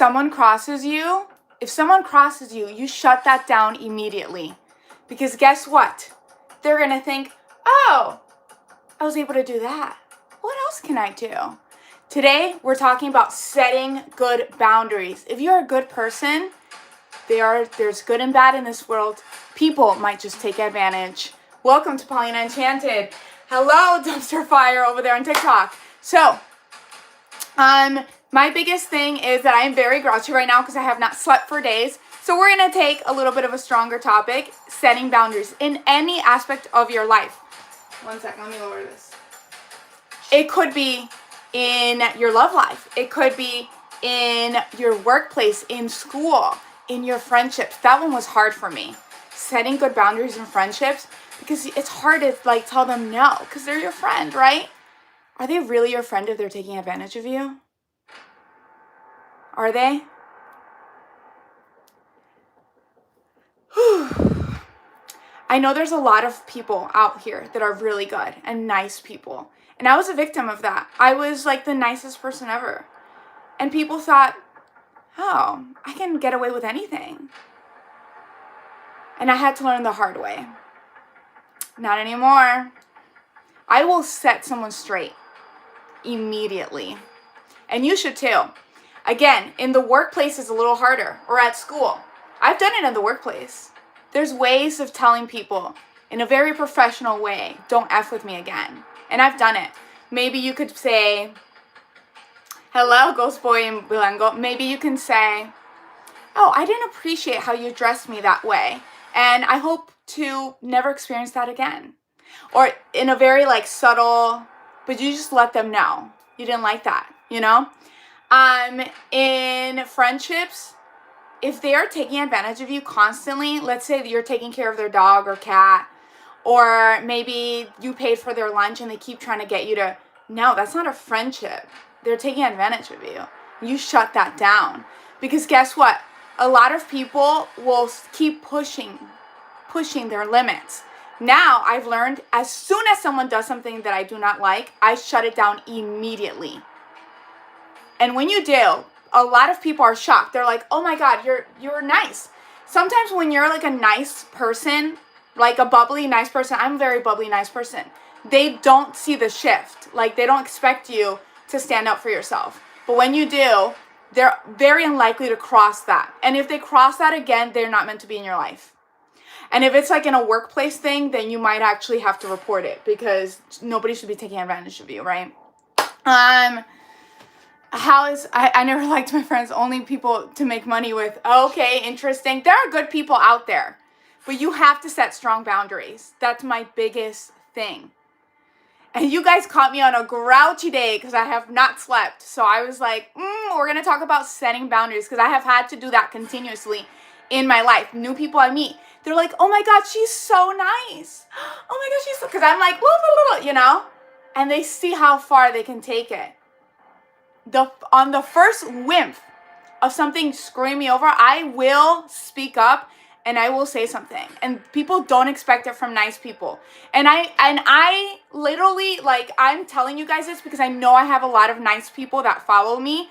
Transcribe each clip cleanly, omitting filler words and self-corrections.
If someone crosses you, you shut that down immediately. Because guess what? They're going to think, oh, I was able to do that. What else can I do? Today, we're talking about setting good boundaries. If you're a good person, there's good and bad in this world. People might just take advantage. Welcome to Paulina Enchanted. Hello, Dumpster Fire over there on TikTok. So, my biggest thing is that I am very grouchy right now because I have not slept for days. So we're going to take a little bit of a stronger topic, setting boundaries in any aspect of your life. One second, let me lower this. It could be in your love life. It could be in your workplace, in school, in your friendships. That one was hard for me. Setting good boundaries in friendships, because it's hard to tell them no because they're your friend, right? Are they really your friend if they're taking advantage of you? Are they? I know there's a lot of people out here that are really good and nice people. And I was a victim of that. I was the nicest person ever. And people thought, oh, I can get away with anything. And I had to learn the hard way. Not anymore. I will set someone straight immediately. And you should too. Again, in the workplace is a little harder, or at school. I've done it in the workplace. There's ways of telling people in a very professional way, don't F with me again. And I've done it. Maybe you could say, hello, Ghost Boy in Bilango. Maybe you can say, oh, I didn't appreciate how you dressed me that way. And I hope to never experience that again. Or in a very subtle, but you just let them know you didn't like that, In friendships, if they are taking advantage of you constantly, let's say that you're taking care of their dog or cat, or maybe you paid for their lunch and they keep trying to get you to, no, that's not a friendship. They're taking advantage of you. You shut that down. Because guess what? A lot of people will keep pushing their limits. Now, I've learned as soon as someone does something that I do not like, I shut it down immediately. And when you do, a lot of people are shocked. They're like, oh my God, you're nice. Sometimes when you're a nice person, a bubbly, nice person, I'm a very bubbly, nice person, they don't see the shift. They don't expect you to stand up for yourself. But when you do, they're very unlikely to cross that. And if they cross that again, they're not meant to be in your life. And if it's in a workplace thing, then you might actually have to report it because nobody should be taking advantage of you, right? I never liked my friends, only people to make money with. Okay, interesting. There are good people out there, but you have to set strong boundaries. That's my biggest thing. And you guys caught me on a grouchy day because I have not slept. So I was like, we're going to talk about setting boundaries because I have had to do that continuously in my life. New people I meet, they're like, oh my God, she's so nice. Oh my God, she's so, because I'm like, and they see how far they can take it. On the first whiff of something screwing me over, I will speak up and I will say something. And people don't expect it from nice people. And I literally, I'm telling you guys this because I know I have a lot of nice people that follow me.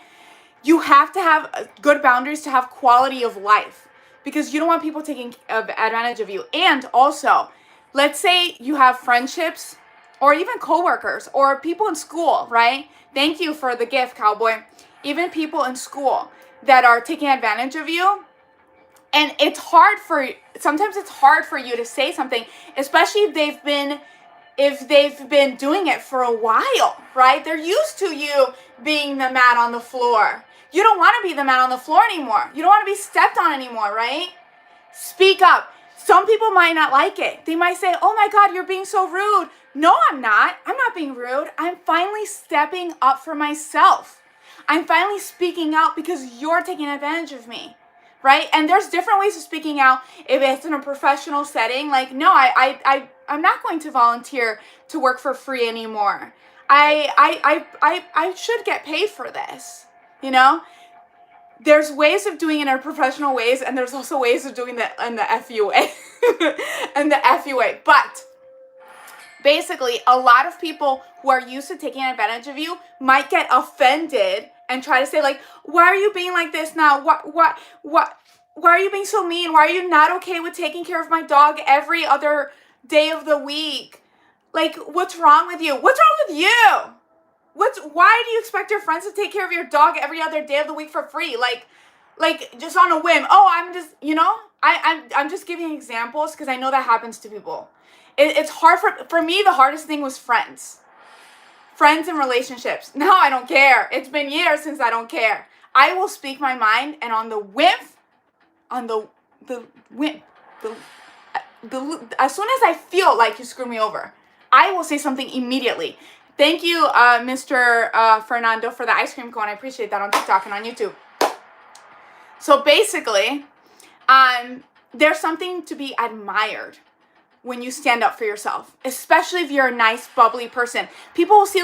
You have to have good boundaries to have quality of life because you don't want people taking advantage of you. And also, let's say you have friendships or even coworkers or people in school, right? Thank you for the gift, Cowboy. Even people in school that are taking advantage of you. And sometimes it's hard for you to say something, especially if they've been doing it for a while, right? They're used to you being the man on the floor. You don't want to be the man on the floor anymore. You don't want to be stepped on anymore, right? Speak up. Some people might not like it. They might say, oh my God, you're being so rude. No, I'm not. I'm not being rude. I'm finally stepping up for myself. I'm finally speaking out because you're taking advantage of me, right? And there's different ways of speaking out. If it's in a professional setting, no, I'm not going to volunteer to work for free anymore. I should get paid for this, There's ways of doing it in professional ways, and there's also ways of doing it in the FU way. And the FU way. But basically, a lot of people who are used to taking advantage of you might get offended and try to say like, why are you being like this now? Why are you being so mean? Why are you not okay with taking care of my dog every other day of the week? Like, what's wrong with you? What's wrong with you? Why do you expect your friends to take care of your dog every other day of the week for free? Like just on a whim. Oh, I'm just, I'm just giving examples because I know that happens to people. It's hard for me. The hardest thing was friends and relationships. Now I don't care. It's been years since I don't care. I will speak my mind, and on the whim, as soon as I feel like you screw me over, I will say something immediately. Thank you, Mr. Fernando, for the ice cream cone. I appreciate that on TikTok and on YouTube. So basically, there's something to be admired when you stand up for yourself, especially if you're a nice, bubbly person. People will see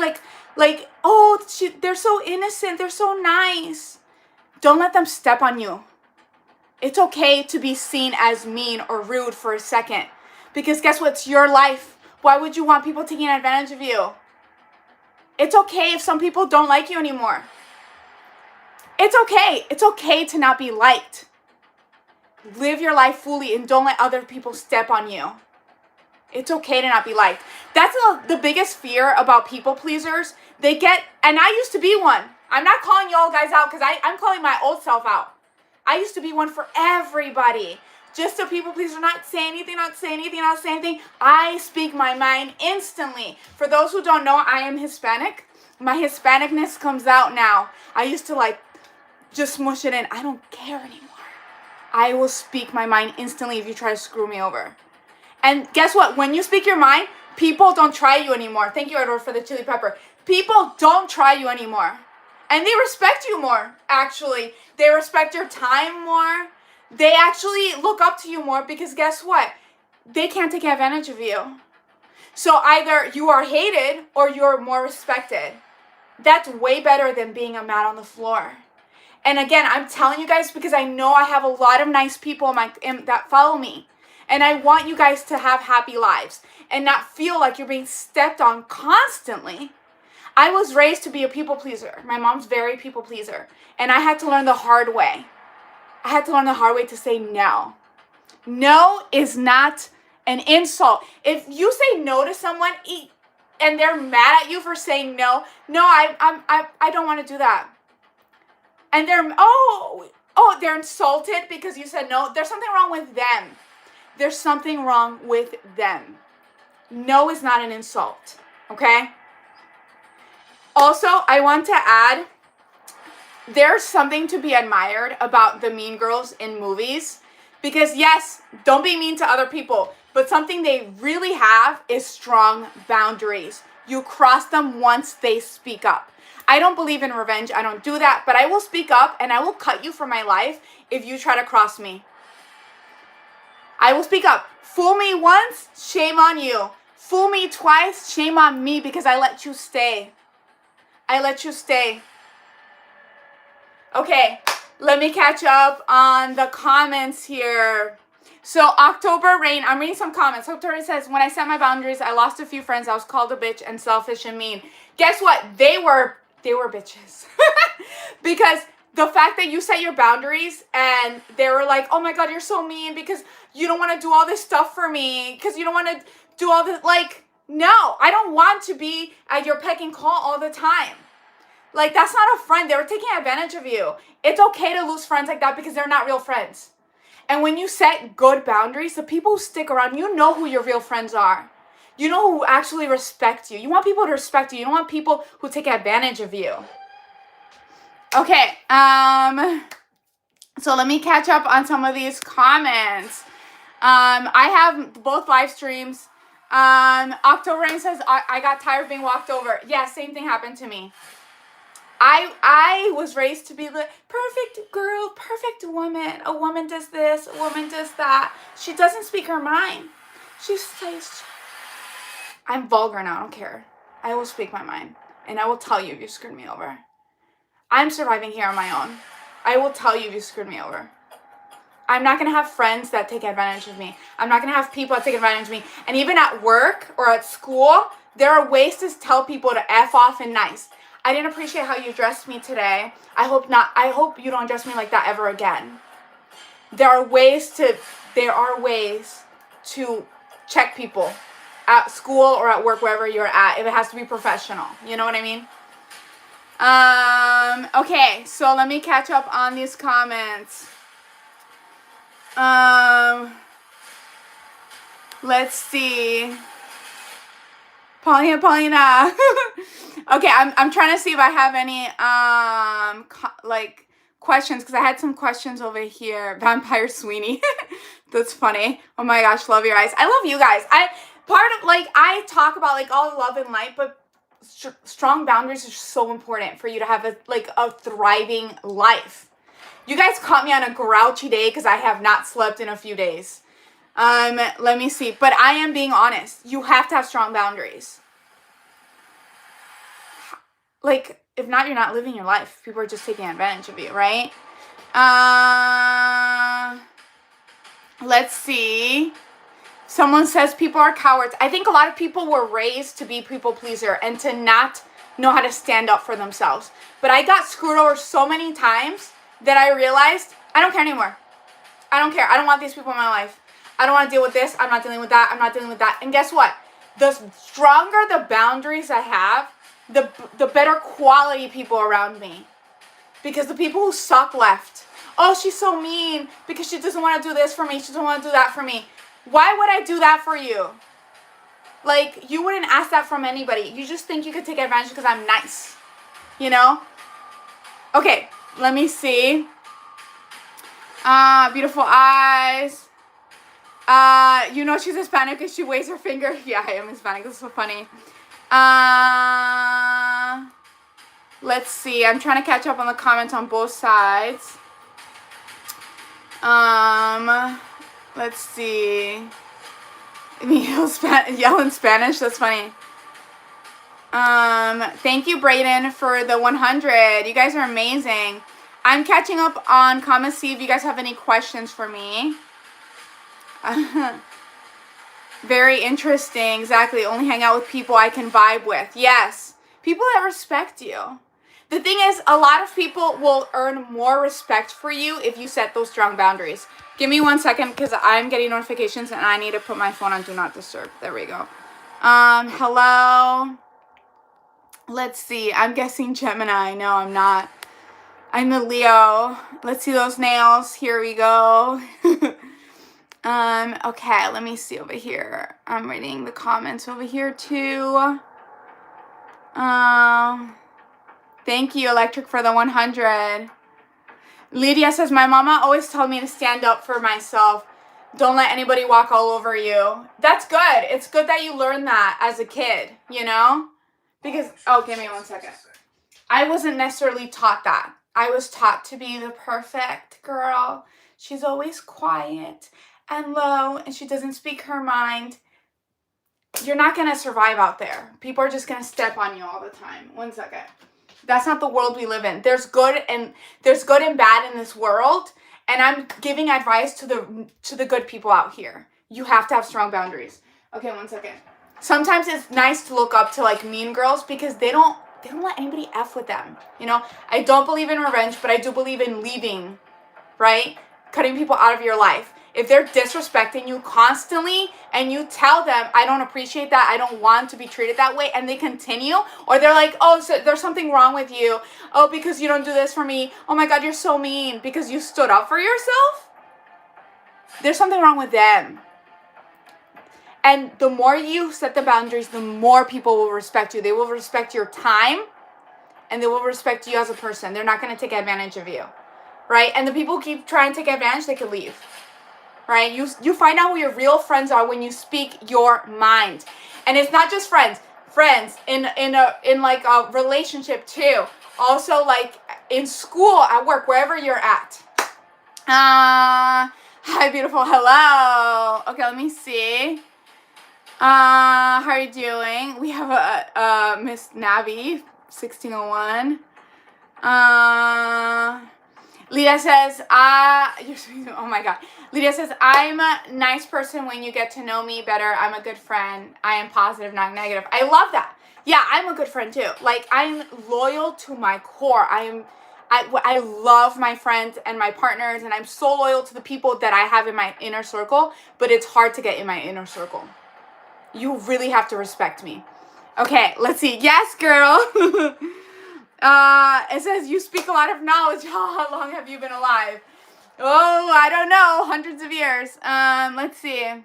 oh, they're so innocent, they're so nice. Don't let them step on you. It's okay to be seen as mean or rude for a second, because guess what? It's your life. Why would you want people taking advantage of you? It's okay if some people don't like you anymore. It's okay. It's okay to not be liked. Live your life fully and don't let other people step on you. It's okay to not be liked. That's the biggest fear about people pleasers. And I used to be one. I'm not calling y'all guys out because I'm calling my old self out. I used to be one for everybody. Just a people pleaser, not say anything. I speak my mind instantly. For those who don't know, I am Hispanic. My Hispanicness comes out now. I used to just smush it in. I don't care anymore. I will speak my mind instantly if you try to screw me over. And guess what? When you speak your mind, people don't try you anymore. Thank you, Edward, for the chili pepper. People don't try you anymore. And they respect you more, actually. They respect your time more. They actually look up to you more because guess what? They can't take advantage of you. So either you are hated or you're more respected. That's way better than being a mat on the floor. And again, I'm telling you guys because I know I have a lot of nice people that follow me. And I want you guys to have happy lives and not feel like you're being stepped on constantly. I was raised to be a people pleaser. My mom's very people pleaser. And I had to learn the hard way. I had to learn the hard way to say no. No is not an insult. If you say no to someone and they're mad at you for saying no, I don't want to do that. And they're insulted because you said no. There's something wrong with them. There's something wrong with them. No is not an insult, okay? Also, I want to add, there's something to be admired about the mean girls in movies. Because yes, don't be mean to other people. But something they really have is strong boundaries. You cross them once they speak up. I don't believe in revenge. I don't do that. But I will speak up and I will cut you from my life if you try to cross me. I will speak up. Fool me once, shame on you. Fool me twice, shame on me because I let you stay. Okay, let me catch up on the comments here. So October Rain, I'm reading some comments. October says, when I set my boundaries, I lost a few friends. I was called a bitch and selfish and mean. Guess what? They were bitches. Because the fact that you set your boundaries and they were like, oh my God, you're so mean because you don't want to do all this stuff for me. Because you don't want to do all this. No, I don't want to be at your beck and call all the time. That's not a friend. They were taking advantage of you. It's okay to lose friends like that because they're not real friends. And when you set good boundaries, the people who stick around, you know who your real friends are. You know who actually respect you. You want people to respect you. You don't want people who take advantage of you. Okay, so let me catch up on some of these comments. I have both live streams. October Rain says, I got tired of being walked over. Yeah, same thing happened to me. I was raised to be the perfect girl, perfect woman. A woman does this, a woman does that. She doesn't speak her mind. She says, I'm vulgar now, I don't care. I will speak my mind. And I will tell you if you screwed me over. I'm surviving here on my own. I will tell you if you screwed me over. I'm not going to have friends that take advantage of me. I'm not going to have people that take advantage of me. And even at work or at school, there are ways to tell people to F off and nice. I didn't appreciate how you dressed me today. I hope you don't dress me like that ever again. There are ways to check people at school or at work, wherever you're at, if it has to be professional. You know what I mean? Okay, so let me catch up on these comments. Let's see. Paulina. Okay, I'm trying to see if I have any questions, because I had some questions over here. Vampire Sweeney. That's funny. Oh my gosh, love your eyes. I love you guys. I talk about like all love and light, but strong boundaries are so important for you to have a thriving life. You guys caught me on a grouchy day because I have not slept in a few days. Let me see. But I am being honest. You have to have strong boundaries. Like, if not, you're not living your life. People are just taking advantage of you, right? Let's see. Someone says people are cowards. I think a lot of people were raised to be people pleaser and to not know how to stand up for themselves. But I got screwed over so many times that I realized I don't care anymore. I don't care. I don't want these people in my life. I don't want to deal with this. I'm not dealing with that. I'm not dealing with that. And guess what? The stronger the boundaries I have, the better quality people around me. Because the people who suck left. Oh, she's so mean because she doesn't want to do this for me. She doesn't want to do that for me. Why would I do that for you? Like, you wouldn't ask that from anybody. You just think you could take advantage because I'm nice. You know? Okay, let me see. Beautiful eyes. You know she's Hispanic because she waves her finger. Yeah, I am Hispanic. This is so funny. Let's see. I'm trying to catch up on the comments on both sides. Let's see. Yell in Spanish. That's funny. Thank you, Brayden, for the 100. You guys are amazing. I'm catching up on comments. See if you guys have any questions for me. Very interesting. Exactly. Only hang out with people I can vibe with. Yes. People that respect you. The thing is, a lot of people will earn more respect for you if you set those strong boundaries. Give me 1 second because I'm getting notifications and I need to put my phone on Do Not Disturb. There we go. Hello. Let's see. I'm guessing Gemini. No, I'm not. I'm a Leo. Let's see those nails. Here we go. Okay, let me see over here. I'm reading the comments over here too. Thank you, Electric, for the 100. Lydia says, my mama always told me to stand up for myself. Don't let anybody walk all over you. That's good. It's good that you learned that as a kid, you know? Because, oh, give me 1 second. I wasn't necessarily taught that. I was taught to be the perfect girl. She's always quiet and low, and she doesn't speak her mind. You're not going to survive out there. People are just going to step on you all the time. 1 second. That's not the world we live in. There's good and bad in this world, and I'm giving advice to the good people out here. You have to have strong boundaries. Okay, 1 second. Sometimes it's nice to look up to like mean girls because they don't let anybody F with them. You know, I don't believe in revenge, but I do believe in leaving, right? Cutting people out of your life. If they're disrespecting you constantly and you tell them, I don't appreciate that, I don't want to be treated that way, and they continue, or they're like, oh, so there's something wrong with you. Oh, because you don't do this for me. Oh my God, you're so mean because you stood up for yourself. There's something wrong with them. And the more you set the boundaries, the more people will respect you. They will respect your time, and they will respect you as a person. They're not going to take advantage of you, right? And the people who keep trying to take advantage, they can leave. Right? You find out who your real friends are when you speak your mind. And it's not just friends. Friends in like a relationship too. Also like in school, at work, wherever you're at. Hi, beautiful. Hello. Okay, let me see. How are you doing? We have a Miss Navi, 1601. Lydia says, oh my God. Lydia says, I'm a nice person when you get to know me better. I'm a good friend. I am positive, not negative. I love that. Yeah, I'm a good friend too. Like, I'm loyal to my core. I love my friends and my partners, and I'm so loyal to the people that I have in my inner circle, but it's hard to get in my inner circle. You really have to respect me. Okay, let's see. Yes, girl. It says, you speak a lot of knowledge. How long have you been alive? Oh, I don't know. Hundreds of years. Let's see.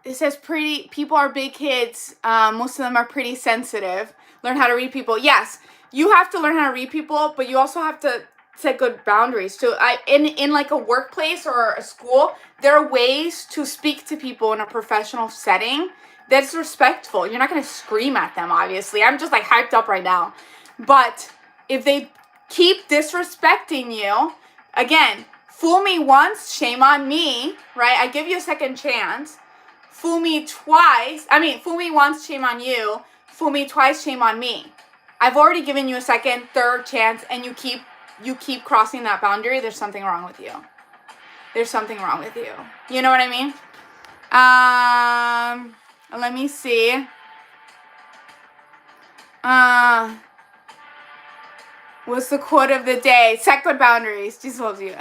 It says people are big kids. Most of them are pretty sensitive. Learn how to read people. Yes, you have to learn how to read people, but you also have to set good boundaries too. In like a workplace or a school, there are ways to speak to people in a professional setting that's respectful. You're not going to scream at them, obviously. I'm just like hyped up right now. But if they keep disrespecting you, again, fool me once, shame on me, right? I give you a second chance. Fool me once, shame on you. Fool me twice, shame on me. I've already given you a second, third chance, and you keep crossing that boundary. There's something wrong with you. There's something wrong with you. You know what I mean? Let me see. What's the quote of the day? Set good boundaries. Jesus loves you.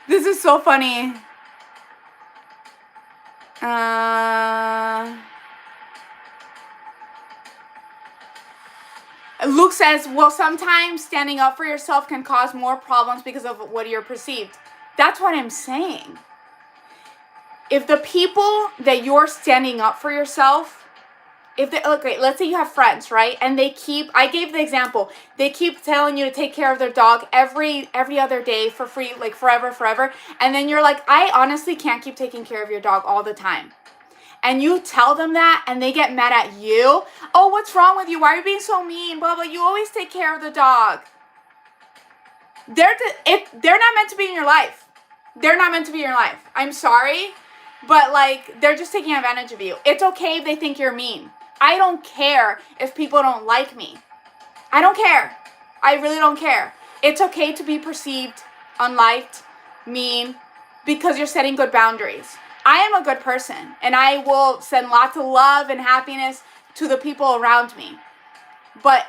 This is so funny. Luke says, well, sometimes standing up for yourself can cause more problems because of what you're perceived. That's what I'm saying. If the people that you're standing up for yourself, okay, let's say you have friends, right? And I gave the example, they keep telling you to take care of their dog every other day for free, like forever. And then you're like, I honestly can't keep taking care of your dog all the time. And you tell them that, and they get mad at you. Oh, what's wrong with you? Why are you being so mean? Blah, blah. You always take care of the dog. They're not meant to be in your life. They're not meant to be in your life. I'm sorry, but like, they're just taking advantage of you. It's okay if they think you're mean. I don't care if people don't like me. I don't care. I really don't care. It's okay to be perceived unliked, mean, because you're setting good boundaries. I am a good person, and I will send lots of love and happiness to the people around me. But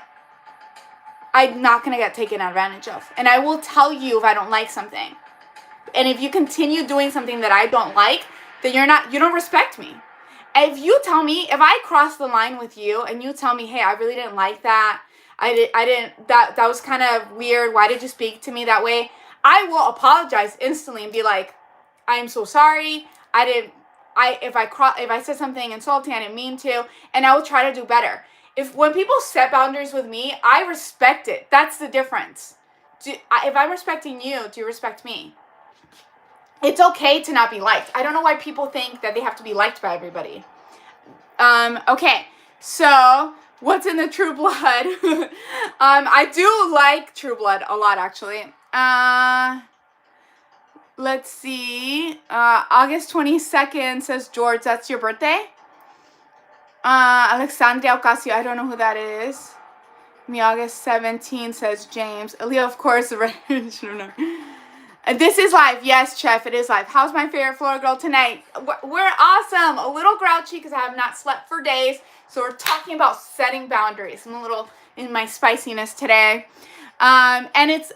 I'm not going to get taken advantage of. And I will tell you if I don't like something. And if you continue doing something that I don't like, then you don't respect me. If you tell me, if I cross the line with you and you tell me, hey, I really didn't like that, that was kind of weird, why did you speak to me that way? I will apologize instantly and be like, I'm so sorry. If I said something insulting, I didn't mean to, and I will try to do better. When people set boundaries with me, I respect it. That's the difference. If I'm respecting you, do you respect me? It's okay to not be liked. I don't know why people think that they have to be liked by everybody. Okay, so what's in the True Blood? I do like True Blood a lot, actually. Let's see. August 22nd says George, that's your birthday? Alexandria Ocasio, I don't know who that is. Me, August 17th says James. Leo, of course, This is live. Yes, Chef, it is live. How's my favorite Florida girl tonight? We're awesome. A little grouchy because I have not slept for days. So we're talking about setting boundaries. I'm a little in my spiciness today. And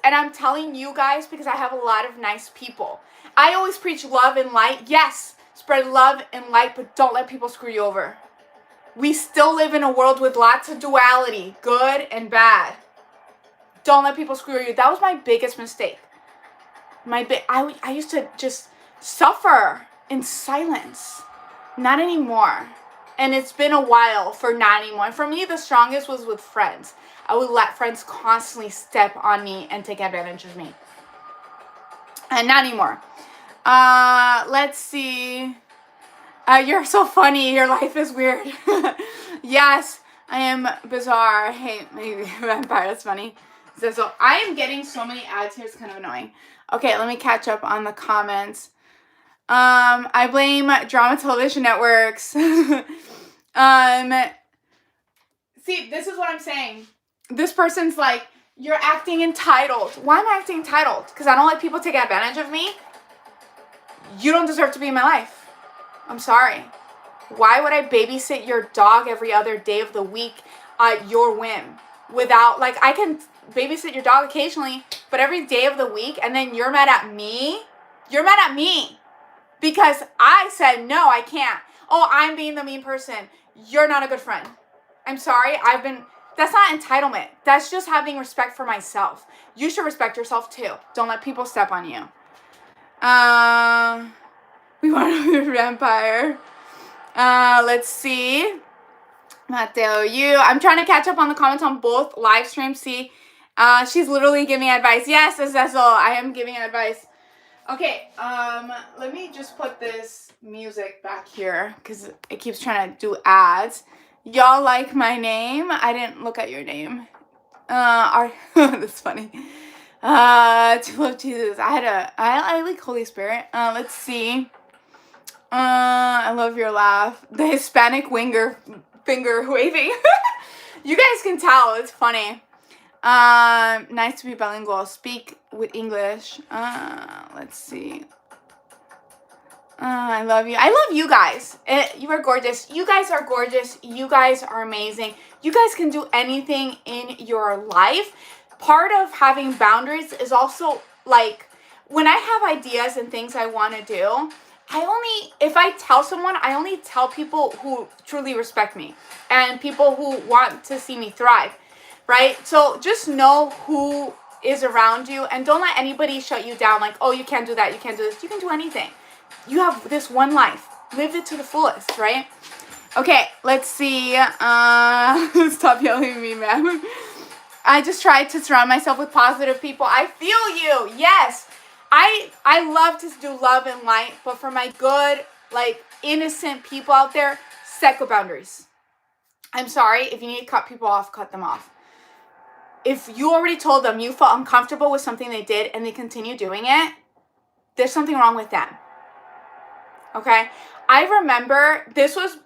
I'm telling you guys because I have a lot of nice people. I always preach love and light. Yes, spread love and light, but don't let people screw you over. We still live in a world with lots of duality, good and bad. Don't let people screw you. That was my biggest mistake. I used to just suffer in silence. Not anymore. And it's been a while for not anymore. For me, the strongest was with friends. I would let friends constantly step on me and take advantage of me. And not anymore. Let's see. You're so funny. Your life is weird. Yes, I am bizarre. Hey, maybe vampire. That's funny. So I am getting so many ads here. It's kind of annoying. Okay, let me catch up on the comments. I blame drama television networks. See, this is what I'm saying. This person's like, you're acting entitled. Why am I acting entitled? Because I don't let people take advantage of me? You don't deserve to be in my life. I'm sorry. Why would I babysit your dog every other day of the week at your whim? Without, like, I can babysit your dog occasionally, but every day of the week, and then you're mad at me? You're mad at me because I said, no, I can't. Oh, I'm being the mean person. You're not a good friend. I'm sorry. That's not entitlement. That's just having respect for myself. You should respect yourself too. Don't let people step on you. We want another vampire. Let's see. Mateo, I'm trying to catch up on the comments on both live streams. See, she's literally giving advice. Yes, Cecil, I am giving advice. Okay, let me just put this music back here because it keeps trying to do ads. Y'all like my name? I didn't look at your name. That's funny. To love Jesus. I like Holy Spirit. Let's see. I love your laugh. The Hispanic finger waving. You guys can tell. It's funny. Nice to be bilingual. Speak with English. Let's see. I love you. I love you guys. You are gorgeous. You guys are gorgeous. You guys are amazing. You guys can do anything in your life. Part of having boundaries is also like when I have ideas and things I want to do, if I tell someone, I only tell people who truly respect me and people who want to see me thrive, right? So just know who is around you and don't let anybody shut you down like, oh, you can't do that, you can't do this. You can do anything. You have this one life. Live it to the fullest, right? Okay, let's see. Stop yelling at me, ma'am. I just try to surround myself with positive people. I feel you. Yes. I love to do love and light, but for my good, like, innocent people out there, set good boundaries. I'm sorry. If you need to cut people off, cut them off. If you already told them you felt uncomfortable with something they did and they continue doing it, there's something wrong with them. Okay? I remember this was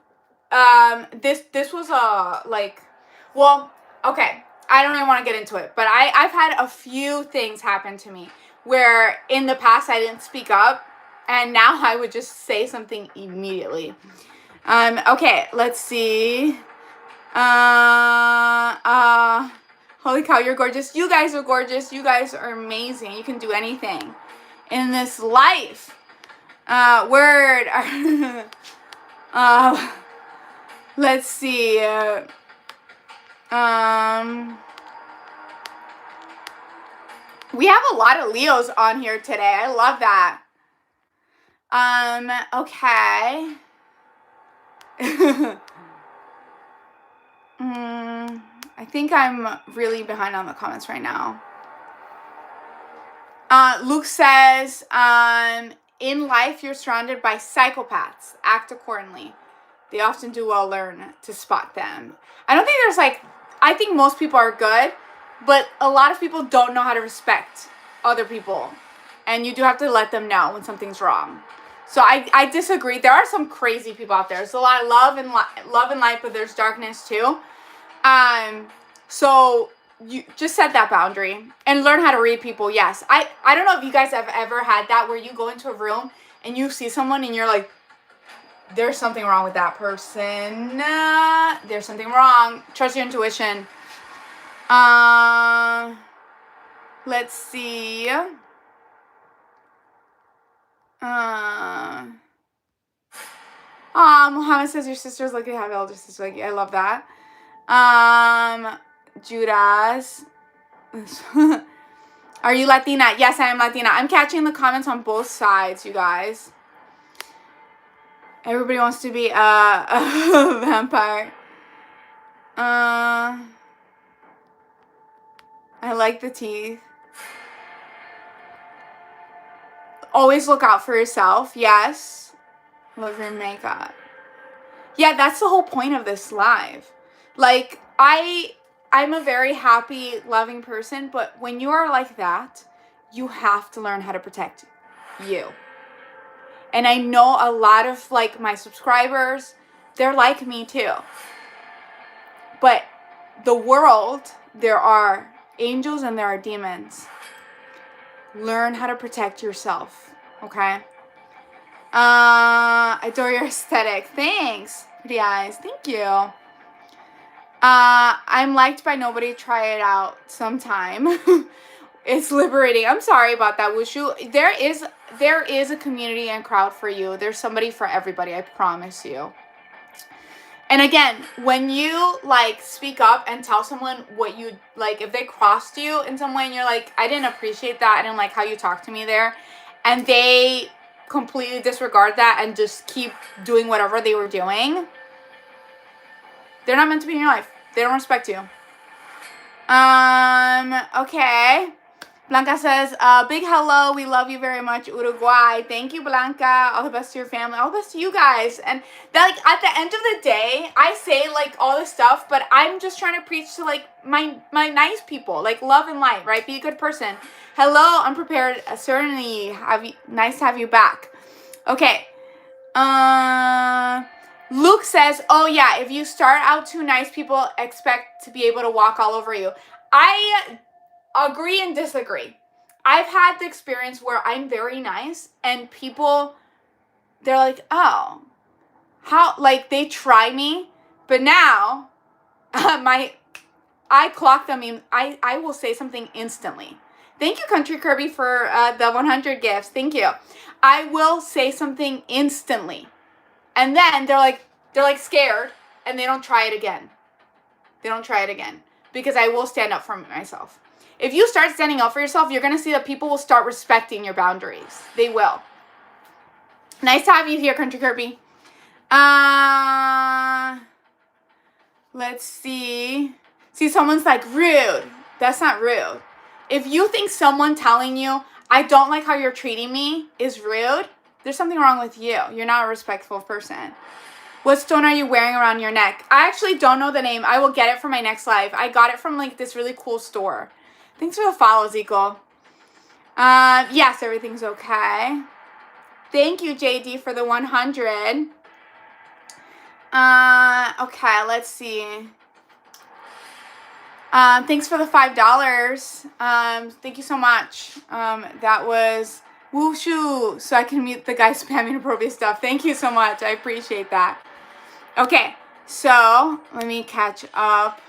okay. I don't even want to get into it, but I've had a few things happen to me where in the past I didn't speak up and now I would just say something immediately. Okay, let's see. Holy cow, you're gorgeous. You guys are gorgeous. You guys are amazing. You can do anything in this life. Word. Let's see. We have a lot of Leos on here today. I love that. Okay. I think I'm really behind on the comments right now. Luke says, in life, you're surrounded by psychopaths. Act accordingly. They often do well learn to spot them. I don't think I think most people are good, but a lot of people don't know how to respect other people. And you do have to let them know when something's wrong. So I disagree. There are some crazy people out there. There's a lot of love and light, but there's darkness too. So you just set that boundary and learn how to read people. Yes. I don't know if you guys have ever had that where you go into a room and you see someone and you're like, there's something wrong with that person. There's something wrong. Trust your intuition. Let's see. Muhammad says your sister's lucky to have elder sister like you. I love that. Judas. Are you Latina? Yes, I am Latina. I'm catching the comments on both sides, you guys. Everybody wants to be a vampire. I like the teeth. Always look out for yourself. Yes. Love your makeup. Yeah, that's the whole point of this live. Like, I'm a very happy, loving person, but when you are like that, you have to learn how to protect you. And I know a lot of, like, my subscribers, they're like me too. But the world, there are angels and there are demons. Learn how to protect yourself, okay? Adore your aesthetic. Thanks. Pretty eyes. Thank you. I'm liked by nobody. Try it out sometime. It's liberating. I'm sorry about that, Wushu. There is a community and crowd for you. There's somebody for everybody. I promise you. And again, when you like speak up and tell someone what you like, if they crossed you in some way and you're like, I didn't appreciate that, I didn't like how you talked to me there, and they completely disregard that and just keep doing whatever they were doing, they're not meant to be in your life. They don't respect you. Okay. Blanca says, big hello. We love you very much, Uruguay. Thank you, Blanca. All the best to your family. All the best to you guys. And that, like, at the end of the day, I say, like, all this stuff, but I'm just trying to preach to, like, my nice people. Like, love and light, right? Be a good person. Hello, unprepared. Certainly, nice to have you back. Okay. Luke says, oh, yeah, if you start out too nice, people expect to be able to walk all over you. I agree and disagree. I've had the experience where I'm very nice and people, they're like, oh, how, like, they try me, but now I clock them. I will say something instantly. Thank you, Country Kirby, for the 100 gifts. Thank you. I will say something instantly. And then they're like scared and they don't try it again. They don't try it again because I will stand up for myself. If you start standing up for yourself, you're going to see that people will start respecting your boundaries. They will. Nice to have you here, Country Kirby. Let's see. See, someone's like, rude. That's not rude. If you think someone telling you, I don't like how you're treating me is rude, there's something wrong with you. You're not a respectful person. What stone are you wearing around your neck? I actually don't know the name. I will get it for my next live. I got it from like this really cool store. Thanks for the follow, Zico. Yes, everything's okay. Thank you, JD, for the 100. Okay, let's see. Thanks for the $5. Thank you so much. That was whooshu, so I can mute the guy spamming appropriate stuff. Thank you so much. I appreciate that. Okay, so let me catch up.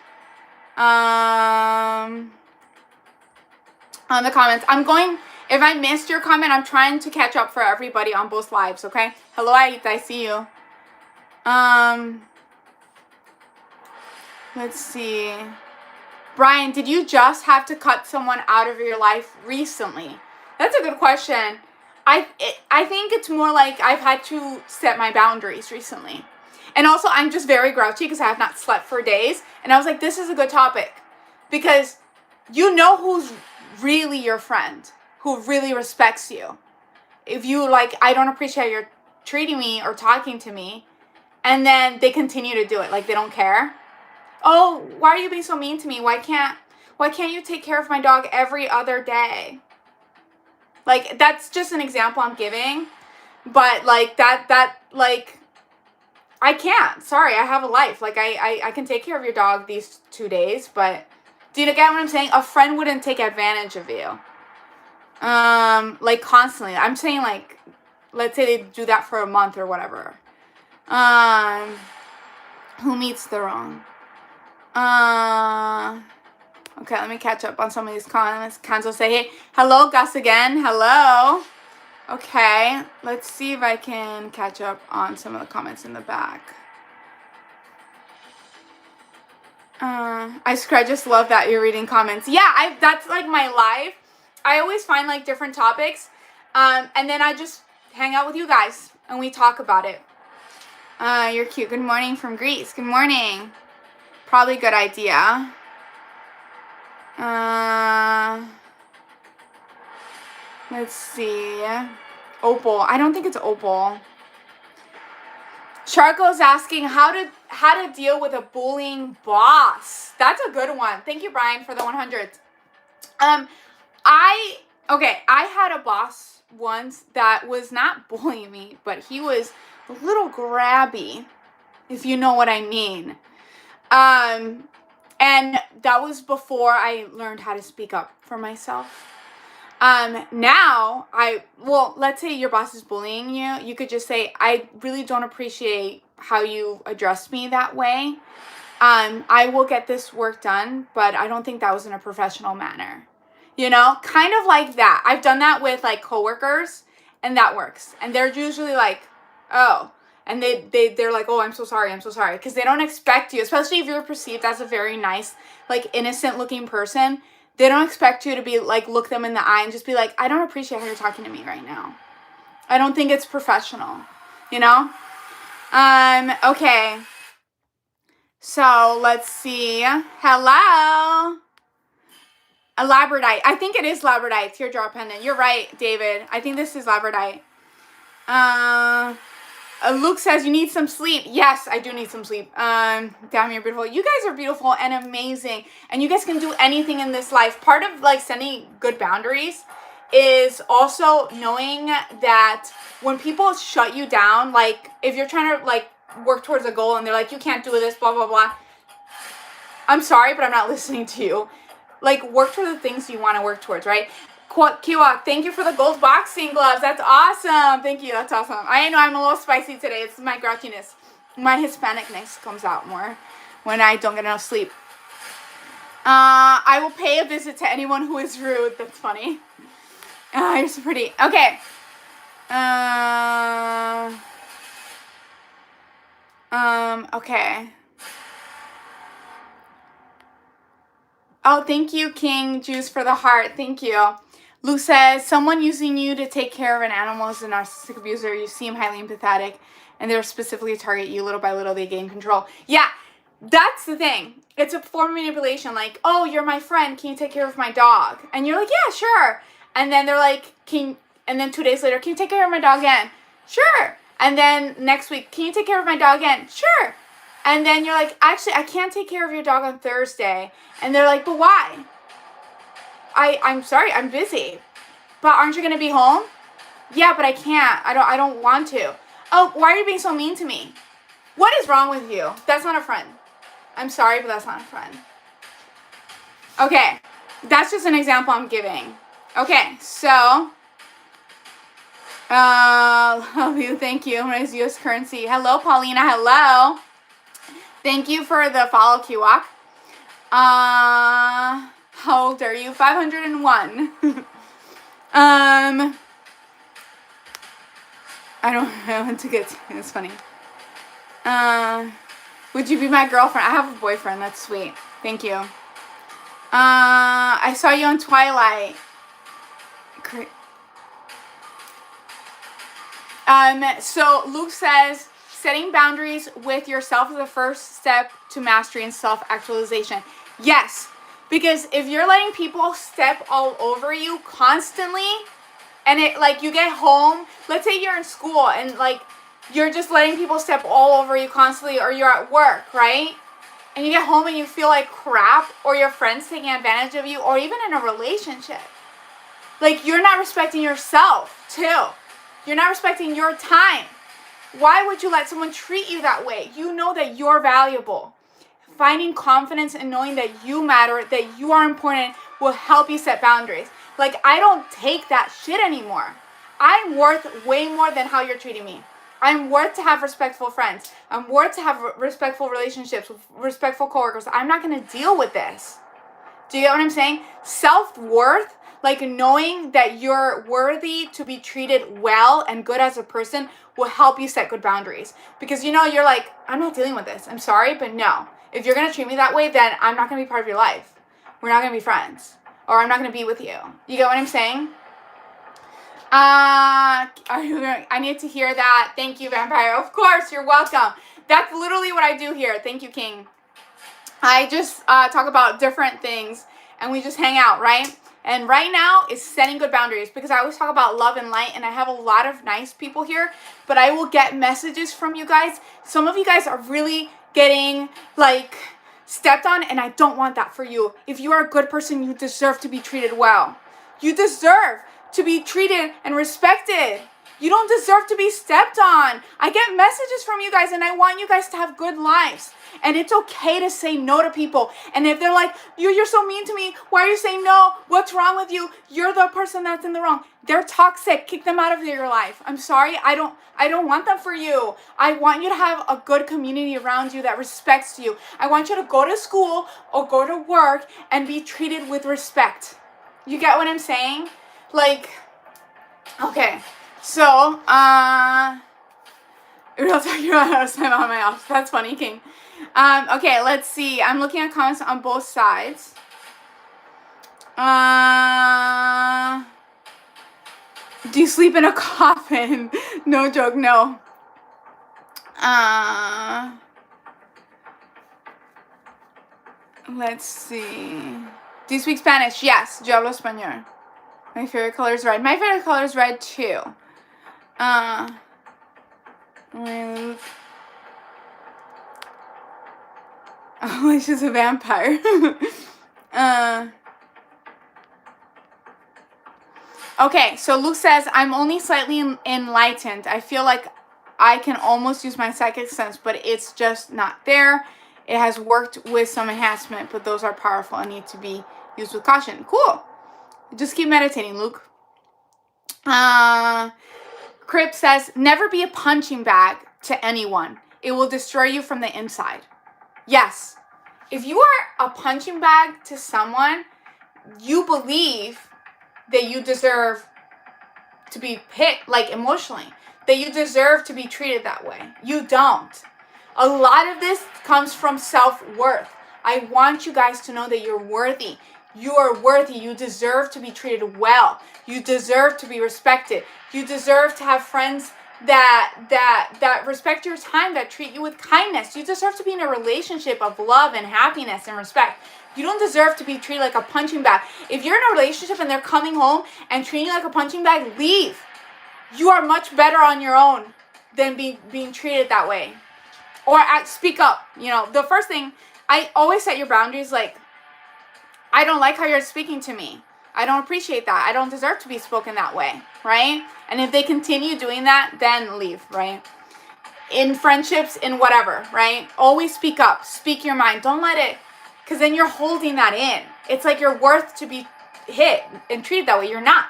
On the comments. If I missed your comment, I'm trying to catch up for everybody on both lives, okay? Hello, Aita, I see you. Let's see. Brian, did you just have to cut someone out of your life recently? That's a good question. I think it's more like I've had to set my boundaries recently. And also, I'm just very grouchy because I have not slept for days. And I was like, this is a good topic. Because you know who's really your friend, who really respects you. If you like, I don't appreciate how you're treating me or talking to me, and then they continue to do it, like they don't care. Oh, why are you being so mean to me? Why can't you take care of my dog every other day? Like, that's just an example I'm giving, but like that like, I can't. Sorry, I have a life. Like, I can take care of your dog these 2 days, but do you get what I'm saying? A friend wouldn't take advantage of you. Like constantly. I'm saying like, let's say they do that for a month or whatever. Who meets the wrong? Okay, let me catch up on some of these comments. Kanzo say, hey, hello, Gus again. Hello. Okay, let's see if I can catch up on some of the comments in the back. I just love that you're reading comments. Yeah, that's like my life. I always find like different topics, and then I just hang out with you guys and we talk about it. You're cute. Good morning from Greece. Good morning. Probably a good idea. Let's see. Opal. I don't think it's Opal. Charco's asking how to deal with a bullying boss. That's a good one. Thank you, Brian, for the 100. I had a boss once that was not bullying me, but he was a little grabby, if you know what I mean. And that was before I learned how to speak up for myself. Now let's say your boss is bullying you. You could just say, I really don't appreciate how you addressed me that way. I will get this work done, but I don't think that was in a professional manner. Kind of like that. I've done that with like coworkers, and that works. And they're usually like, oh, and they're like, oh, I'm so sorry, because they don't expect you, especially if you're perceived as a very nice, like innocent looking person. They don't expect you to be like, look them in the eye and just be like, I don't appreciate how you're talking to me right now. I don't think it's professional, Okay. So let's see. Hello. A labradorite. I think it is labradorite. Teardrop pendant. You're right, David. I think this is labradorite. Luke says you need some sleep. Yes, I do need some sleep. Damn, you're beautiful. You guys are beautiful and amazing. And you guys can do anything in this life. Part of like setting good boundaries is also knowing that when people shut you down, like if you're trying to like work towards a goal and they're like, you can't do this, blah, blah, blah. I'm sorry, but I'm not listening to you. Like, work toward the things you want to work towards, right? Kiwa, thank you for the gold boxing gloves. That's awesome. Thank you. That's awesome. I know I'm a little spicy today. It's my grouchiness. My Hispanicness comes out more when I don't get enough sleep. I will pay a visit to anyone who is rude. That's funny. You're so pretty. Okay. Okay. Oh, thank you, King Juice, for the heart. Thank you. Lou says, someone using you to take care of an animal is a narcissistic abuser. You seem highly empathetic, and they're specifically target you. Little by little, they gain control. Yeah, that's the thing. It's a form of manipulation. Like, oh, you're my friend. Can you take care of my dog? And you're like, yeah, sure. And then they're like, and then 2 days later, can you take care of my dog again? Sure. And then next week, can you take care of my dog again? Sure. And then you're like, actually, I can't take care of your dog on Thursday. And they're like, but why? I'm sorry, I'm busy. But aren't you going to be home? Yeah, but I can't. I don't want to. Oh, why are you being so mean to me? What is wrong with you? That's not a friend. I'm sorry, but that's not a friend. Okay, that's just an example I'm giving. Okay, so, love you, thank you. What is U.S. currency? Hello, Paulina, hello. Thank you for the follow, Kiwak. How old are you? 501. I want to get, it's funny. Would you be my girlfriend? I have a boyfriend, that's sweet. Thank you. I saw you on Twilight. So Luke says, setting boundaries with yourself is the first step to mastery and self-actualization. Yes, because if you're letting people step all over you constantly, and it like you get home, let's say you're in school and like you're just letting people step all over you constantly, or you're at work, right? And you get home and you feel like crap, or your friends taking advantage of you, or even in a relationship. Like, you're not respecting yourself, too. You're not respecting your time. Why would you let someone treat you that way? You know that you're valuable. Finding confidence and knowing that you matter, that you are important, will help you set boundaries. Like, I don't take that shit anymore. I'm worth way more than how you're treating me. I'm worth to have respectful friends. I'm worth to have respectful relationships with respectful coworkers. I'm not going to deal with this. Do you get what I'm saying? Self-worth, like knowing that you're worthy to be treated well and good as a person, will help you set good boundaries. Because, you're like, I'm not dealing with this. I'm sorry, but no. If you're going to treat me that way, then I'm not going to be part of your life. We're not going to be friends. Or I'm not going to be with you. You get what I'm saying? I need to hear that. Thank you, Vampire. Of course, you're welcome. That's literally what I do here. Thank you, King. I just talk about different things, and we just hang out, right? And right now is setting good boundaries, because I always talk about love and light, and I have a lot of nice people here, but I will get messages from you guys. Some of you guys are really getting, like, stepped on, and I don't want that for you. If you are a good person, you deserve to be treated well. You deserve to be treated and respected. You don't deserve to be stepped on. I get messages from you guys, and I want you guys to have good lives. And it's okay to say no to people. And if they're like, you're so mean to me, why are you saying no? What's wrong with you? You're the person that's in the wrong. They're toxic. Kick them out of your life. I'm sorry. I don't want them for you. I want you to have a good community around you that respects you. I want you to go to school or go to work and be treated with respect. You get what I'm saying? Like, okay. So, we're not talking about how to sign on my office. That's funny, King. Okay, let's see. I'm looking at comments on both sides. Do you sleep in a coffin? No joke, no. Let's see. Do you speak Spanish? Yes. Yo hablo español. My favorite color is red. My favorite color is red too. Oh, she's a vampire. Okay, so Luke says, I'm only slightly enlightened. I feel like I can almost use my psychic sense, but it's just not there. It has worked with some enhancement, but those are powerful and need to be used with caution. Cool. Just keep meditating, Luke. Crip says, never be a punching bag to anyone. It will destroy you from the inside. Yes. If you are a punching bag to someone, you believe that you deserve to be hit, like emotionally, that you deserve to be treated that way. You don't. A lot of this comes from self-worth. I want you guys to know that you're worthy. You are worthy. You deserve to be treated well. You deserve to be respected. You deserve to have friends that respect your time, that treat you with kindness. You deserve to be in a relationship of love and happiness and respect. You don't deserve to be treated like a punching bag. If you're in a relationship and they're coming home and treating you like a punching bag, leave. You are much better on your own than being treated that way. Or speak up. You know, the first thing, I always set your boundaries. Like, I don't like how you're speaking to me. I don't appreciate that. I don't deserve to be spoken that way, right? And if they continue doing that, then leave, right? In friendships, in whatever, right? Always speak up. Speak your mind. Don't let it, because then you're holding that in. It's like you're worth to be hit and treated that way. You're not.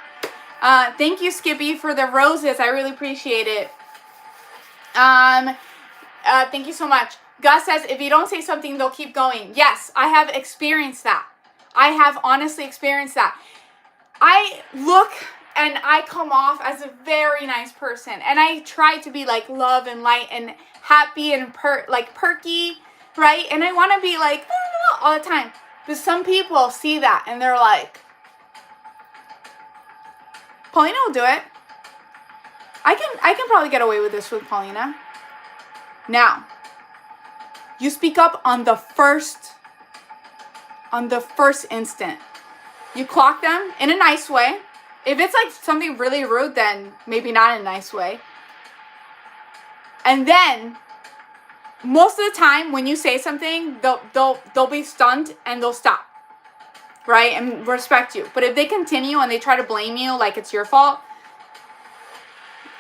Thank you, Skippy, for the roses. I really appreciate it. Thank you so much. Gus says, if you don't say something, they'll keep going. Yes, I have experienced that. I have honestly experienced that. I look and I come off as a very nice person. And I try to be like love and light and happy and perky, right? And I want to be like all the time. But some people see that and they're like, Paulina will do it. I can probably get away with this with Paulina. Now, you speak up on the first instant. You clock them in a nice way. If it's like something really rude, then maybe not in a nice way. And then most of the time when you say something, they'll be stunned and they'll stop. Right? And respect you. But if they continue and they try to blame you like it's your fault,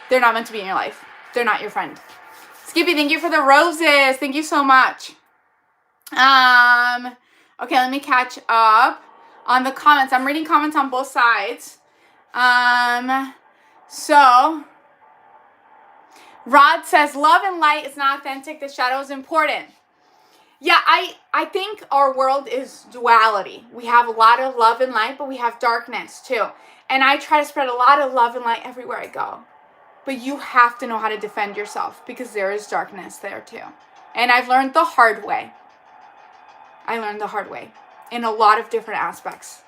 they're not meant to be in your life. They're not your friend. Skippy, thank you for the roses. Thank you so much. Okay, let me catch up on the comments. I'm reading comments on both sides. So Rod says, love and light is not authentic. The shadow is important. Yeah, I think our world is duality. We have a lot of love and light, but we have darkness too. And I try to spread a lot of love and light everywhere I go. But you have to know how to defend yourself because there is darkness there too. And I've learned the hard way. I learned the hard way in a lot of different aspects.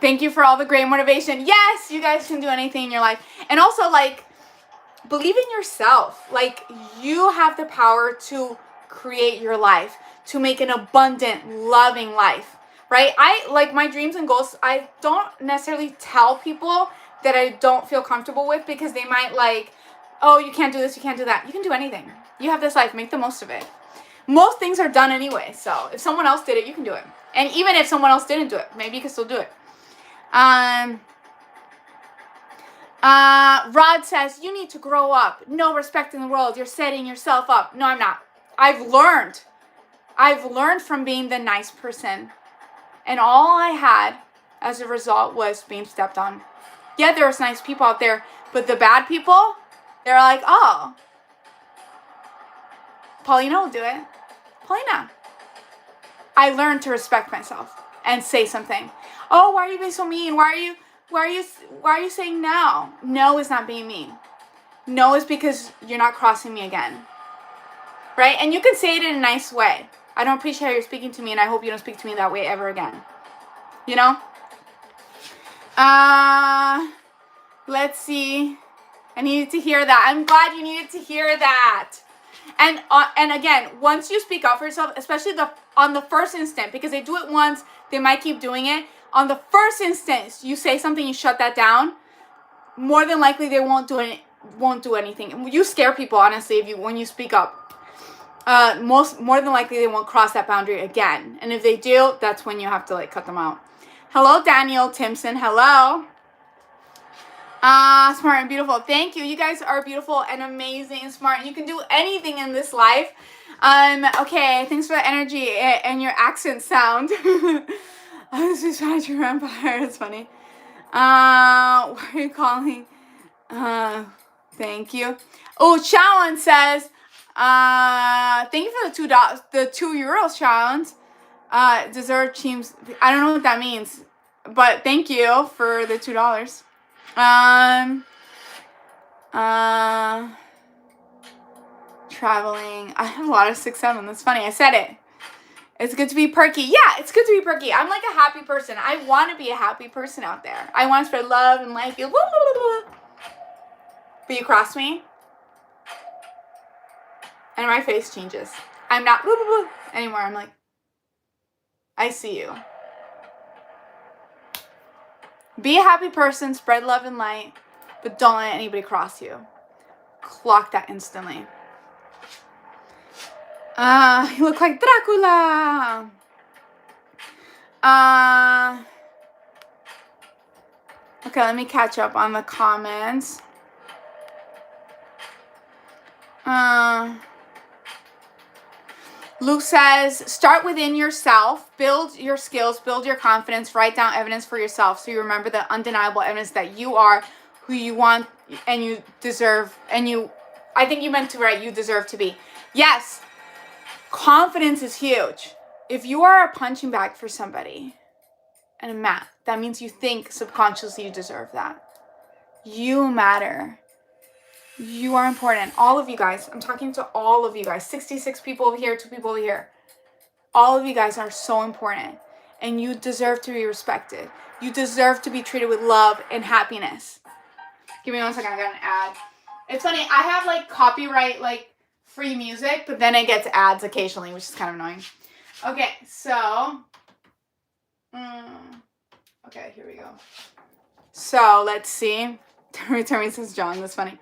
Thank you for all the great motivation. Yes, you guys can do anything in your life. And also, like, believe in yourself. Like, you have the power to create your life, to make an abundant, loving life, right? I, like, my dreams and goals, I don't necessarily tell people that I don't feel comfortable with because they might like, oh, you can't do this, you can't do that. You can do anything. You have this life, make the most of it. Most things are done anyway, so if someone else did it, you can do it. And even if someone else didn't do it, maybe you can still do it. Rod says, you need to grow up. No respect in the world. You're setting yourself up. No, I'm not. I've learned from being the nice person. And all I had as a result was being stepped on. Yeah, there's nice people out there, but the bad people, they're like, oh, Paulina will do it. Paulina. I learned to respect myself and say something. Oh, why are you being so mean? Why are you saying no? No is not being mean. No is because you're not crossing me again. Right? And you can say it in a nice way. I don't appreciate how you're speaking to me, and I hope you don't speak to me that way ever again. You know? Let's see. I needed to hear that. I'm glad you needed to hear that. And again, once you speak up for yourself, especially on the first instant, because they do it once, they might keep doing it. On the first instance, you say something, you shut that down. More than likely, they won't do anything. You scare people, honestly, when you speak up. More than likely, they won't cross that boundary again. And if they do, that's when you have to cut them out. Hello, Daniel Timpson. Hello. Smart and beautiful. Thank you. You guys are beautiful and amazing and smart. And you can do anything in this life. Okay. Thanks for the energy and your accent sound. I was just trying to remember. It's funny. What are you calling? Thank you. Oh, Shawan says, thank you for the €2, Shawan. Dessert teams. I don't know what that means, but thank you for the $2. Traveling. I have a lot of 6-7. That's funny. I said it. It's good to be perky. Yeah, it's good to be perky. I'm like a happy person. I want to be a happy person out there. I want to spread love and light. Blah, blah, blah, blah. But you cross me, and my face changes. I'm not blah, blah, blah, anymore. I'm like, I see you. Be a happy person. Spread love and light. But don't let anybody cross you. Clock that instantly. You look like Dracula. Okay, let me catch up on the comments. Luke says, start within yourself, build your skills, build your confidence, write down evidence for yourself so you remember the undeniable evidence that you are who you want and you deserve, I think you meant to write, you deserve to be. Yes, confidence is huge. If you are a punching bag for somebody and a mat, that means you think subconsciously you deserve that. You matter. You are important. All of you guys. I'm talking to all of you guys. 66 people over here, 2 people over here. All of you guys are so important. And you deserve to be respected. You deserve to be treated with love and happiness. Give me 1 second. I got an ad. It's funny. I have copyright free music, but then it gets ads occasionally, which is kind of annoying. Okay, so. Okay, here we go. So let's see. Terry says John. That's funny.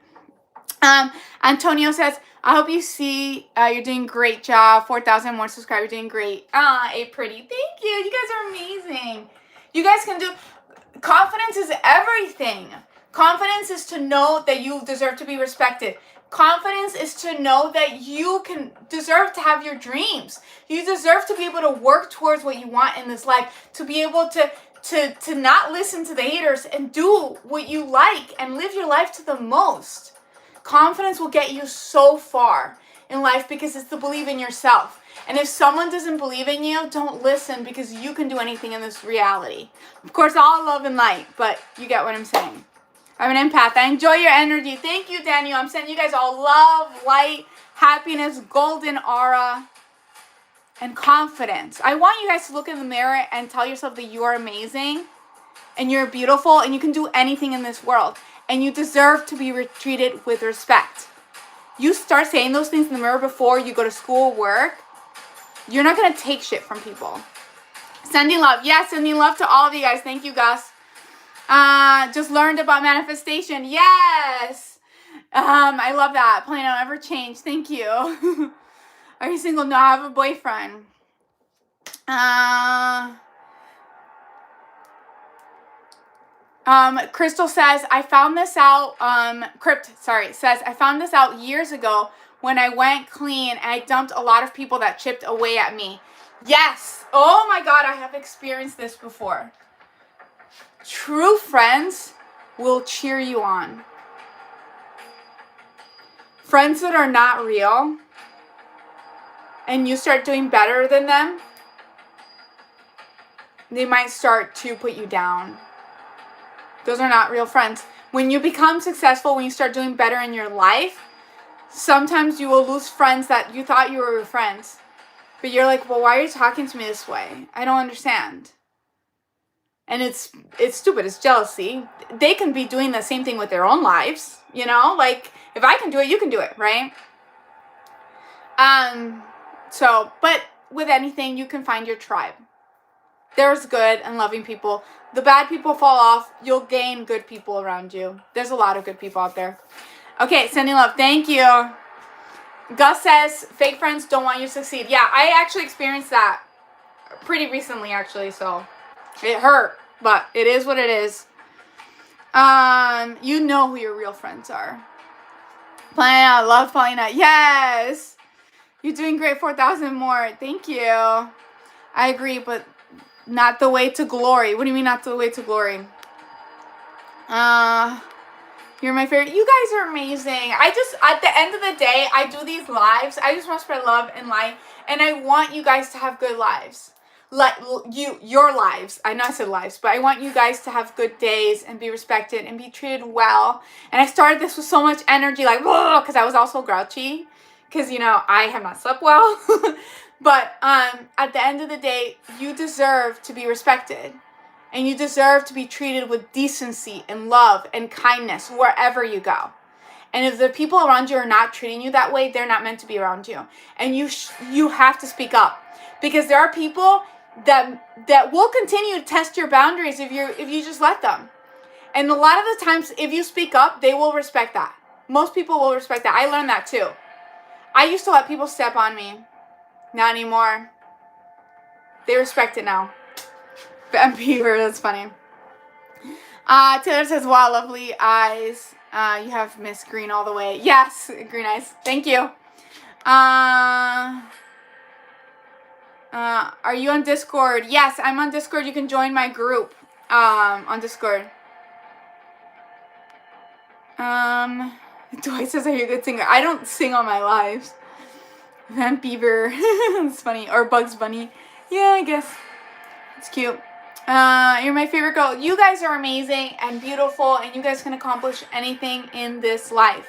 Antonio says, I hope you see you're doing great job. 4,000 more subscribers. You're doing great. A pretty. Thank you. You guys are amazing. You guys can do. Confidence is everything. Confidence is to know that you deserve to be respected. Confidence is to know that you deserve to have your dreams. You deserve to be able to work towards what you want in this life. To be able to not listen to the haters and do what you like and live your life to the most. Confidence will get you so far in life because it's to believe in yourself. And if someone doesn't believe in you, don't listen because you can do anything in this reality. Of course, all love and light, but you get what I'm saying. I'm an empath. I enjoy your energy. Thank you, Daniel. I'm sending you guys all love, light, happiness, golden aura, and confidence. I want you guys to look in the mirror and tell yourself that you are amazing and you're beautiful and you can do anything in this world. And you deserve to be treated with respect. You start saying those things in the mirror before you go to school, work. You're not going to take shit from people. Sending love. Yes, sending love to all of you guys. Thank you, Gus. Just learned about manifestation. Yes. I love that. Plan don't ever change. Thank you. Are you single? No, I have a boyfriend. Crystal says, I found this out, says, I found this out years ago when I went clean and I dumped a lot of people that chipped away at me. Yes. Oh my God, I have experienced this before. True friends will cheer you on. Friends that are not real and you start doing better than them, they might start to put you down. Those are not real friends. When you become successful, when you start doing better in your life, sometimes you will lose friends that you thought you were your friends. But you're like, well, why are you talking to me this way? I don't understand. And it's stupid. It's jealousy. They can be doing the same thing with their own lives. You know, like if I can do it, you can do it, right? But with anything, you can find your tribe. There's good and loving people. The bad people fall off. You'll gain good people around you. There's a lot of good people out there. Okay, sending love. Thank you. Gus says, fake friends don't want you to succeed. Yeah, I actually experienced that pretty recently, actually, so it hurt, but it is what it is. You know who your real friends are. Paulina, love Paulina. Yes! You're doing great, 4,000 more. Thank you. I agree, but not the way to glory. What do you mean not the way to glory? You're my favorite. You guys are amazing. At the end of the day, I do these lives. I just want to spread love and light. And I want you guys to have good lives. Like your lives. I know I said lives, but I want you guys to have good days and be respected and be treated well. And I started this with so much energy, like, because I was also grouchy. Because, you know, I have not slept well. But at the end of the day, you deserve to be respected. And you deserve to be treated with decency and love and kindness wherever you go. And if the people around you are not treating you that way, they're not meant to be around you. And you have to speak up. Because there are people that will continue to test your boundaries if you just let them. And a lot of the times, if you speak up, they will respect that. Most people will respect that. I learned that too. I used to let people step on me. Not anymore. They respect it now. Ben Beaver, that's funny. Taylor says, wow, lovely eyes. You have Miss Green all the way. Yes, green eyes. Thank you. Are you on Discord? Yes, I'm on Discord. You can join my group on Discord. Dwight says, are you a good singer? I don't sing on my lives. Van Beaver. It's funny. Or Bugs Bunny. Yeah, I guess. It's cute. You're my favorite girl. You guys are amazing and beautiful, and you guys can accomplish anything in this life.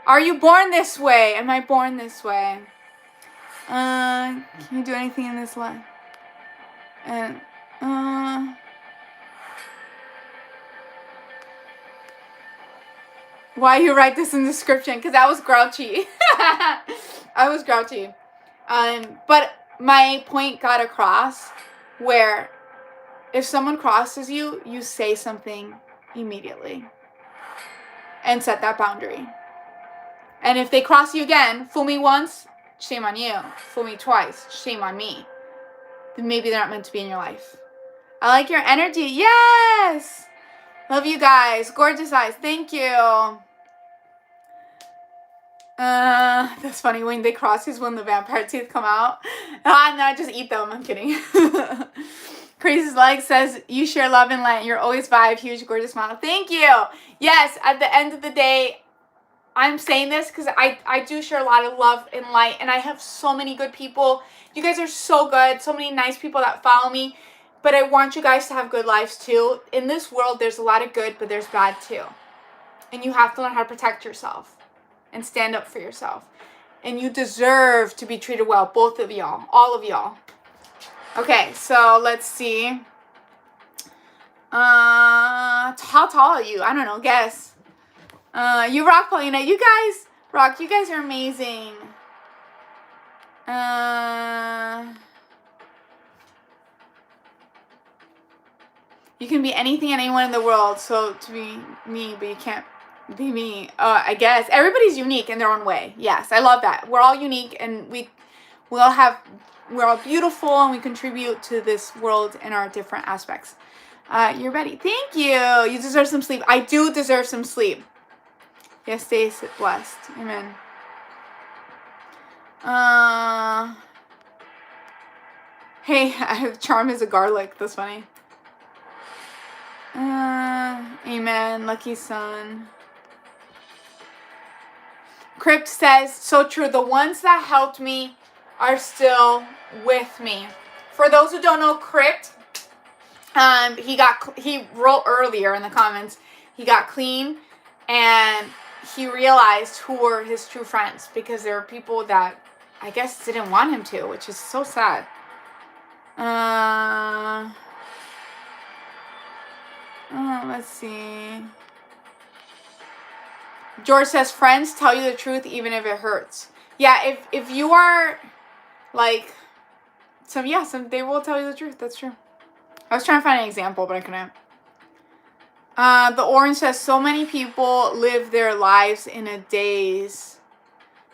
Are you born this way? Am I born this way? Can you do anything in this life? And why you write this in the description? Because I was grouchy. I was grouchy. But my point got across where if someone crosses you, you say something immediately and set that boundary. And if they cross you again, fool me once, shame on you. Fool me twice, shame on me. Then maybe they're not meant to be in your life. I like your energy. Yes! Love you guys. Gorgeous eyes. Thank you. That's funny. When they cross is when the vampire teeth come out. No, I just eat them. I'm kidding. Crazy's Leg says, you share love and light. You're always vibe. Huge, gorgeous smile. Thank you. Yes, at the end of the day, I'm saying this because I do share a lot of love and light. And I have so many good people. You guys are so good. So many nice people that follow me. But I want you guys to have good lives too. In this world, there's a lot of good, but there's bad too. And you have to learn how to protect yourself and stand up for yourself. And you deserve to be treated well. Both of y'all. All of y'all. Okay, so let's see. How tall are you? I don't know, guess. You rock, Paulina. You guys rock. You guys are amazing. You can be anything and anyone in the world. So to be me, but you can't be me. I guess. Everybody's unique in their own way. Yes, I love that. We're all unique and we're all beautiful and we contribute to this world in our different aspects. You're ready. Thank you. You deserve some sleep. I do deserve some sleep. Yes, stay blessed. Amen. Hey, I have charm as a garlic. That's funny. Amen. Lucky son. Crypt says, so true. The ones that helped me are still with me. For those who don't know Crypt, he wrote earlier in the comments, he got clean and he realized who were his true friends, because there were people that I guess didn't want him to, which is so sad. Let's see. George says, friends tell you the truth even if it hurts. Yeah, if you are like they will tell you the truth. That's true. I was trying to find an example, but I couldn't. The orange says, so many people live their lives in a daze.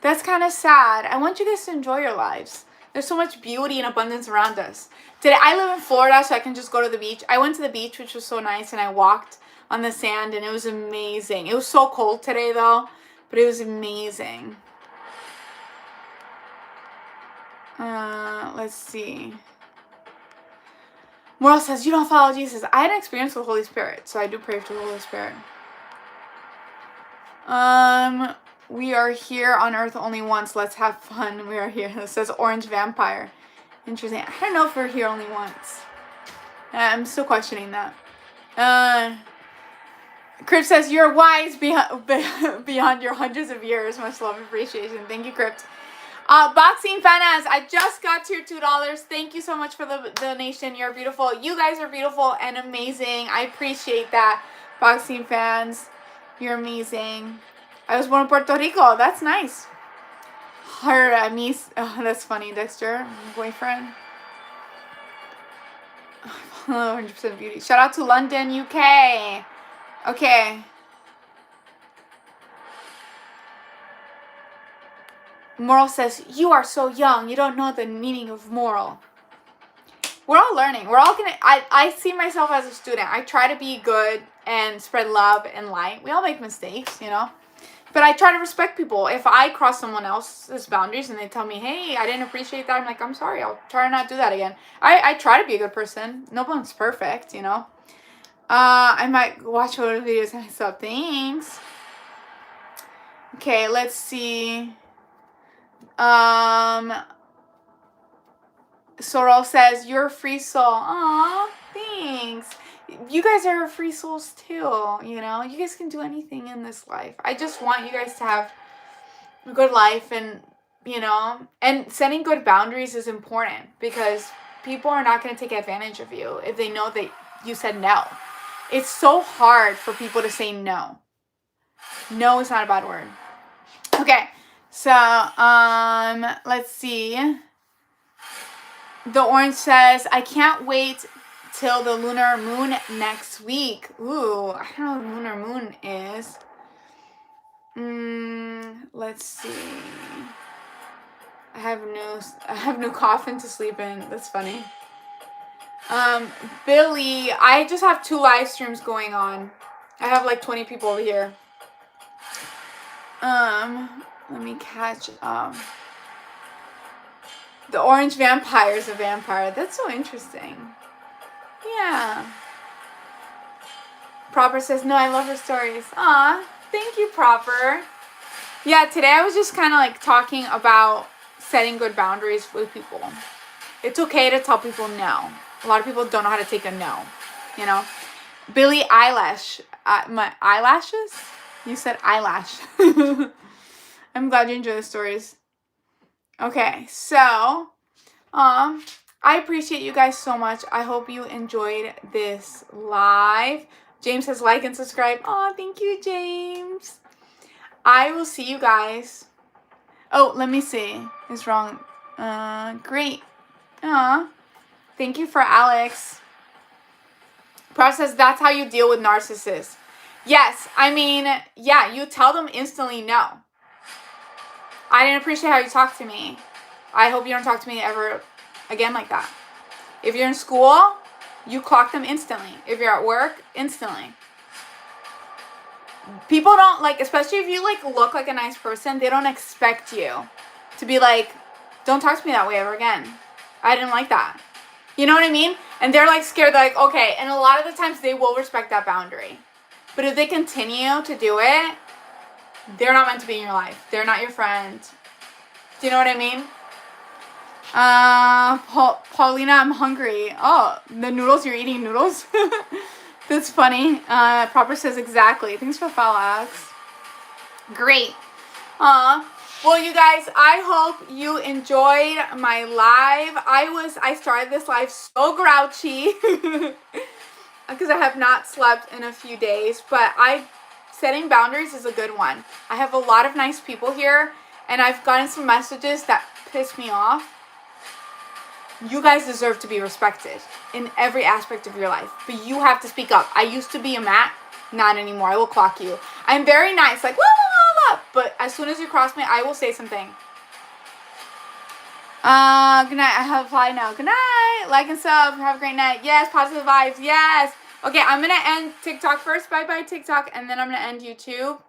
That's kind of sad. I want you guys to enjoy your lives. There's so much beauty and abundance around us. Today, I live in Florida, so I can just go to the beach. I went to the beach, which was so nice, and I walked on the sand, and it was amazing. It was so cold today, though, but it was amazing. Let's see. Moral says, you don't follow Jesus. I had an experience with the Holy Spirit, so I do pray for the Holy Spirit. We are here on earth only once. Let's have fun. We are here. It says orange vampire. Interesting. I don't know if we're here only once. I'm still questioning that. Crypt says, you're wise beyond your hundreds of years. Much love and appreciation. Thank you, Crypt. Boxing Fanas, I just got to your $2. Thank you so much for the donation. You're beautiful. You guys are beautiful and amazing. I appreciate that. Boxing fans, you're amazing. I was born in Puerto Rico. That's nice. Her niece. Oh, that's funny, Dexter. Boyfriend. 100% beauty. Shout out to London, UK. Okay. Moral says, you are so young. You don't know the meaning of moral. We're all learning. We're all gonna, I see myself as a student. I try to be good and spread love and light. We all make mistakes, you know. But I try to respect people. If I cross someone else's boundaries and they tell me, hey, I didn't appreciate that, I'm like, I'm sorry. I'll try to not do that again. I try to be a good person. No one's perfect, you know. I might watch other videos myself. Thanks. Okay, let's see. Sorrel says, you're a free soul. Aw, thanks. You guys are free souls too, you know. You guys can do anything in this life. I just want you guys to have a good life, and, you know, and setting good boundaries is important, because people are not going to take advantage of you if they know that you said no. It's so hard for people to say no. No is not a bad word. Okay. So, let's see. The orange says, I can't wait till the lunar moon next week. Ooh, I don't know what lunar moon is. Let's see. I have no coffin to sleep in. That's funny. Billy, I just have 2 live streams going on. I have like 20 people over here. Let me catch the orange vampire is a vampire. That's so interesting. Yeah. Proper says, no, I love her stories. Aw, thank you, Proper. Yeah, today I was just kind of like talking about setting good boundaries with people. It's okay to tell people no. A lot of people don't know how to take a no, you know. Billie Eilish. My eyelashes? You said eyelash. I'm glad you enjoy the stories. Okay, so, I appreciate you guys so much. I hope you enjoyed this live. James says like and subscribe. Oh, thank you, James. I will see you guys. Oh, let me see. It's wrong. Great. Thank you for Alex. Process, that's how you deal with narcissists. Yes, I mean, yeah, you tell them instantly no. I didn't appreciate how you talked to me. I hope you don't talk to me ever again like that. If you're in school, You clock them instantly. If you're at work, instantly. People don't, like, especially if you, like, look like a nice person, they don't expect you to be like, don't talk to me that way ever again. I didn't like that. You know what I mean? And they're, like, scared. They're like, okay. And a lot of the times they will respect that boundary. But if they continue to do it, they're not meant to be in your life. They're not your friend. Do you know what I mean? Paulina, I'm hungry. Oh, the noodles? You're eating noodles? That's funny. Proper says exactly. Thanks for follow, Alex. Great. Well, you guys, I hope you enjoyed my live. I started this live so grouchy because I have not slept in a few days, but setting boundaries is a good one. I have a lot of nice people here, and I've gotten some messages that piss me off. You guys deserve to be respected in every aspect of your life, but you have to speak up. I used to be a mat, not anymore. I will clock you. I'm very nice, like, but as soon as you cross me, I will say something. Good night. I have a fly now. Good night. Like and sub. Have a great night. Yes, positive vibes. Yes. Okay, I'm going to end TikTok first. Bye-bye, TikTok. And then I'm going to end YouTube.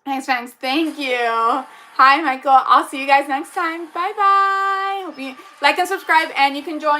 Thanks, friends. Thank you. Hi, Michael. I'll see you guys next time. Bye-bye. Hope you like and subscribe, and you can join my